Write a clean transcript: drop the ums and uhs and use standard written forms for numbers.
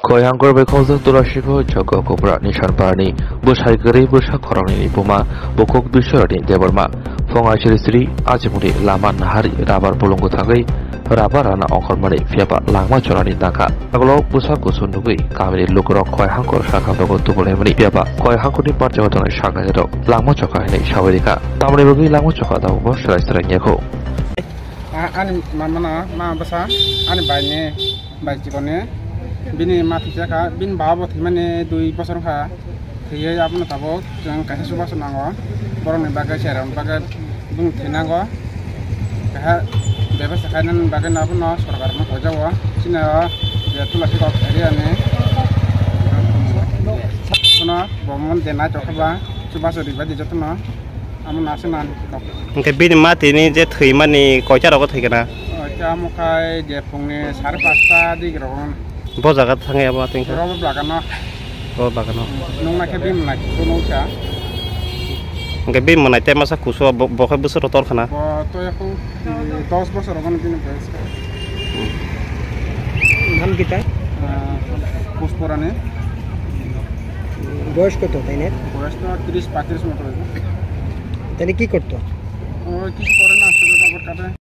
Koyangkor bekhawza turashiko jaga kopra nishan parani busai gari busa korani puma bokok bisharani debarma fonga sri ajmuri lama nahari rabar bolongo thagai rabar ana ongkormani fiaba langma chorani daka aglo busa kusundugui kamini lukrok koyangkor shaka dogo tubulemani fiaba koyangkor ni parjawatana shaka jero langma choka hene shawarika tamani bagi langma choka dawo bo srai srai nyako ani mamana ma basa ani baine bai jikone bini mati jaka bin babo thimane 2 bosor kha thiye apna tabo jang kaisa suba sunango borone baga seram baga bung thinango kaha ব্যবস্থা খাইনান বাগে না আপনা সরকার না খোঁজাওয়া চিনা যে তুলাসি কপ এরিয়ানে সোনা বমন দেনা চখবা সুবাসরি বাদি যতন আমন আছে না ওকে বিন মাতি ni যে থৈ মানে কয়টা রকম থাকে না চা মুখাই যে ফুংনি 5:30টা দিক রকম ব জায়গা থাকে আবা তিন রব লাগানো ও বাগানো নংনা কে বিম নাই কোনো চা ওকে বিন মনাই তে মাসা কুসো বখে বছর তর খানা তো এখন 10 বছর ওখানে বিন বয়স নাম কি তার পুষ্পরানে বয়স কত তাই না বয়স তো 30-35 মতো তাহলে কি করতো ও কিছু করে না শুধু খবর কাটে